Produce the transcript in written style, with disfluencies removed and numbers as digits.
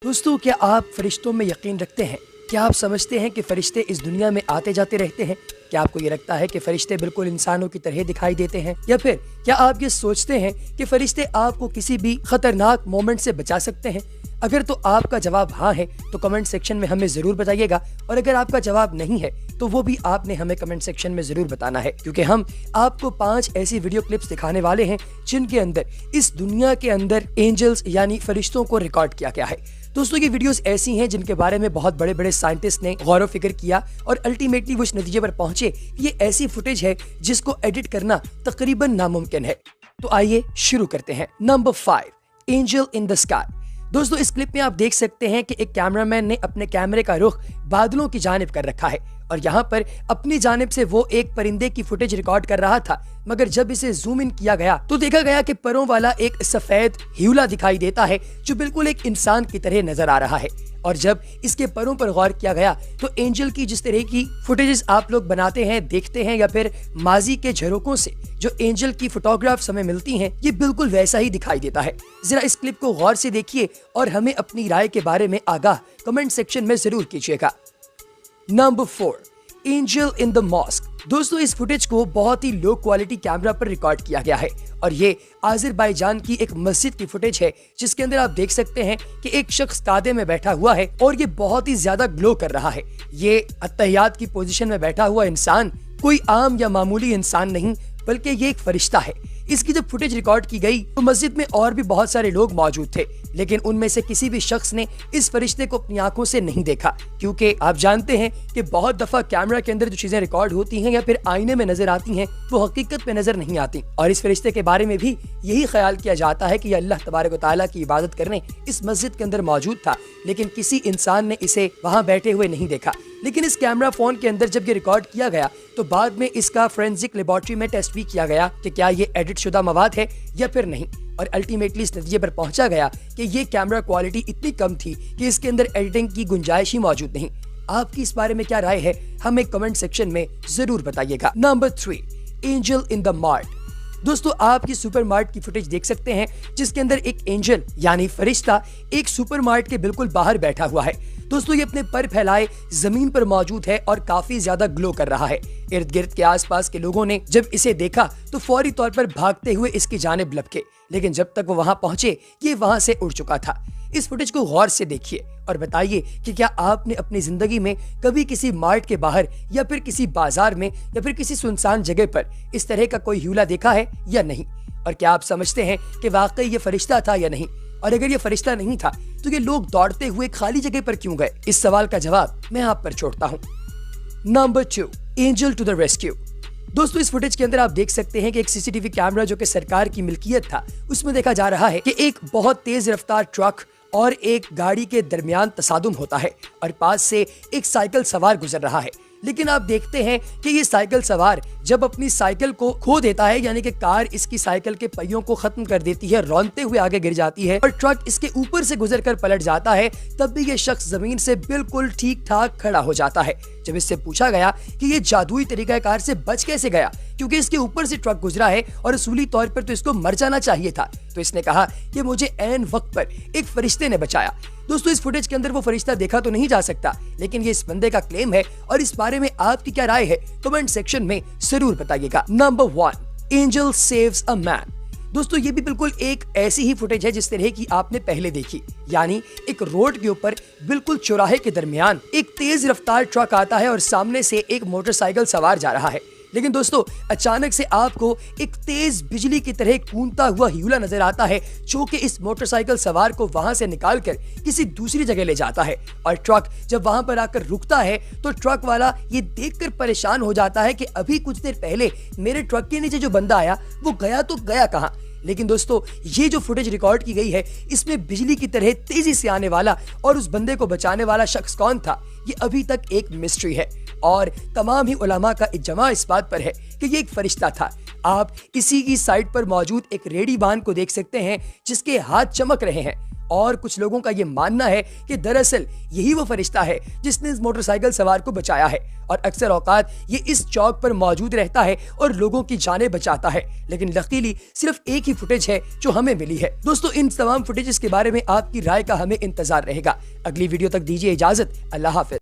दोस्तों, क्या आप फरिश्तों में यकीन रखते हैं? क्या आप समझते हैं कि फरिश्ते इस दुनिया में आते जाते रहते हैं? क्या आपको ये लगता है कि फरिश्ते बिल्कुल इंसानों की तरह दिखाई देते हैं? या फिर क्या आप ये सोचते हैं कि फरिश्ते आपको किसी भी खतरनाक मोमेंट से बचा सकते हैं? अगर तो आपका जवाब हाँ है तो कमेंट सेक्शन में हमें जरूर बताइएगा, और अगर आपका जवाब नहीं है तो वो भी आपने हमें कमेंट सेक्शन में जरूर बताना है, क्योंकि हम आपको 5 ऐसी वीडियो क्लिप्स दिखाने वाले हैं जिनके अंदर इस दुनिया के अंदर एंजल्स यानी फरिश्तों को रिकॉर्ड किया गया है। दोस्तों, ये वीडियोस ऐसी हैं जिनके बारे में बहुत बड़े बड़े साइंटिस्ट ने गौर व फिक्र किया और अल्टीमेटली वो इस नतीजे पर पहुंचे कि ये ऐसी फुटेज है जिसको एडिट करना तकरीबन नामुमकिन है। तो आइए शुरू करते हैं। Number 5, angel in the sky. दोस्तों, इस क्लिप में आप देख सकते हैं कि एक कैमरामैन ने अपने कैमरे का रुख बादलों की जानिब कर रखा है और यहाँ पर अपनी जानिब से वो एक परिंदे की फुटेज रिकॉर्ड कर रहा था, मगर जब इसे जूम इन किया गया तो देखा गया कि परों वाला एक सफेद ह्यूला दिखाई देता है जो बिल्कुल एक इंसान की तरह नजर आ रहा है। और जब इसके परों पर गौर किया गया तो एंजल की जिस तरह की फुटेजेस आप लोग बनाते हैं, देखते हैं, या फिर माजी के झरोकों से जो एंजल की फोटोग्राफ्स हमें मिलती हैं, ये बिल्कुल वैसा ही दिखाई देता है। जरा इस क्लिप को गौर से देखिए और हमें अपनी राय के बारे में आगाह कमेंट सेक्शन में जरूर कीजिएगा। Number 4, angel in the mosque. दोस्तों, इस फुटेज को बहुत ही लो क्वालिटी कैमरा पर रिकॉर्ड किया गया है और ये आज़रबाईजान की एक मस्जिद की फुटेज है जिसके अंदर आप देख सकते हैं कि एक शख्स कादे में बैठा हुआ है और ये बहुत ही ज्यादा ग्लो कर रहा है। ये अत्तहियात की पोजीशन में बैठा हुआ इंसान कोई आम या मामूली इंसान नहीं, बल्कि ये एक फरिश्ता है। इसकी जब फुटेज रिकॉर्ड की गई तो मस्जिद में और भी बहुत सारे लोग मौजूद थे, लेकिन उनमें से किसी भी शख्स ने इस फरिश्ते को अपनी आंखों से नहीं देखा, क्योंकि आप जानते हैं कि बहुत दफा कैमरा के अंदर जो चीजें रिकॉर्ड होती हैं या फिर आईने में नजर आती हैं वो हकीकत में नजर नहीं आती। और इस फरिश्ते के बारे में भी यही ख्याल किया जाता है कि अल्लाह तबारक व तआला की इबादत करने इस मस्जिद के अंदर मौजूद था, लेकिन किसी इंसान ने इसे वहाँ बैठे हुए नहीं देखा। लेकिन इस कैमरा फोन के अंदर जब ये रिकॉर्ड किया गया तो बाद में इसका फोरेंसिक लेबोरेटरी में टेस्ट भी किया गया कि क्या ये एडिट शुदा मवाद है या फिर नहीं, और अल्टीमेटली इस नतीजे पर पहुंचा गया कि ये कैमरा क्वालिटी इतनी कम थी कि इसके अंदर एडिटिंग की गुंजाइश ही मौजूद नहीं। आपकी इस बारे में क्या राय है, हमें कमेंट सेक्शन में जरूर बताइएगा। Number 3, angel in the mart. दोस्तों, आप ये सुपरमार्ट की फुटेज देख सकते हैं जिसके अंदर एक एंजल यानी फरिश्ता एक सुपरमार्ट के बिल्कुल बाहर बैठा हुआ है। दोस्तों, ये अपने पर फैलाए जमीन पर मौजूद है और काफी ज्यादा ग्लो कर रहा है। इर्द गिर्द के आसपास के लोगों ने जब इसे देखा तो फौरी तौर पर भागते हुए इसकी जानिब लपके, लेकिन जब तक वो वहां पहुंचे ये वहां से उड़ चुका था। इस फुटेज को गौर से देखिए और बताइए कि क्या आपने अपनी जिंदगी में कभी किसी मार्ट के बाहर या फिर किसी बाजार में या फिर किसी सुनसान जगह पर इस तरह का कोई ह्यूला देखा है या नहीं, और क्या आप समझते हैं कि वाकई ये फरिश्ता था या नहीं, और अगर ये फरिश्ता नहीं था तो ये लोग दौड़ते हुए खाली जगह पर क्यों गए? इस सवाल का जवाब मैं आप पर छोड़ता हूँ। Number 2, angel to the rescue. दोस्तों, इस फुटेज के अंदर आप देख सकते हैं कि एक सीसीटीवी कैमरा जो कि सरकार की मिल्कियत था, उसमें देखा जा रहा है कि एक बहुत तेज रफ्तार ट्रक और एक गाड़ी के दरमियान तसादुम होता है और पास से एक साइकिल सवार गुजर रहा है। लेकिन आप देखते हैं कि ये साइकिल सवार जब अपनी साइकिल को खो देता है, यानी कि कार इसकी साइकिल के पहियों को खत्म कर देती है, रौंदते हुए आगे गिर जाती है और ट्रक इसके ऊपर से गुजरकर पलट जाता है, तब भी ये शख्स जमीन से बिल्कुल ठीक ठाक खड़ा हो जाता है। जब इससे पूछा गया कि ये जादुई तरीकाकार से बच कैसे गया, क्योंकि इसके ऊपर से ट्रक गुजरा है और उसूली तौर पर तो इसको मर जाना चाहिए था, तो इसने कहा कि मुझे ऐन वक्त पर एक फरिश्ते ने बचाया। दोस्तों, इस फुटेज के अंदर वो फरिश्ता देखा तो नहीं जा सकता, लेकिन ये इस बंदे का क्लेम है और इस बारे में आपकी क्या राय है कमेंट सेक्शन में जरूर बताइएगा। Number 1, angel saves a man. दोस्तों, ये भी बिल्कुल एक ऐसी ही फुटेज है जिस तरह की आपने पहले देखी, यानी एक रोड के ऊपर बिल्कुल चौराहे के दरमियान एक तेज रफ्तार ट्रक आता है और सामने से एक मोटरसाइकिल सवार जा रहा है। लेकिन दोस्तों, अचानक से आपको एक तेज बिजली की तरह कूदता हुआ ह्यूला नजर आता है जो कि इस मोटरसाइकिल सवार को वहां से निकालकर किसी दूसरी जगह ले जाता है। और ट्रक जब वहां पर आकर रुकता है तो ट्रक वाला ये देखकर परेशान हो जाता है कि अभी कुछ देर पहले मेरे ट्रक के नीचे जो बंदा आया वो गया तो गया कहाँ। लेकिन दोस्तों, ये जो फुटेज रिकॉर्ड की गई है इसमें बिजली की तरह तेजी से आने वाला और उस बंदे को बचाने वाला शख्स कौन था, ये अभी तक एक मिस्ट्री है और तमाम ही उलमा का इज्मा इस बात पर है कि ये एक फरिश्ता था। आप इसी की साइड पर मौजूद एक रेडी बान को देख सकते हैं जिसके हाथ चमक रहे हैं और कुछ लोगों का ये मानना है कि दरअसल यही वो फरिश्ता है जिसने इस मोटरसाइकिल सवार को बचाया है और अक्सर औकात ये इस चौक पर मौजूद रहता है और लोगों की जानें बचाता है। लेकिन लकीली सिर्फ एक ही फुटेज है जो हमें मिली है। दोस्तों, इन तमाम फुटेजेस के बारे में आपकी राय का हमें इंतजार रहेगा। अगली वीडियो तक दीजिए इजाजत। अल्लाह हाफिज।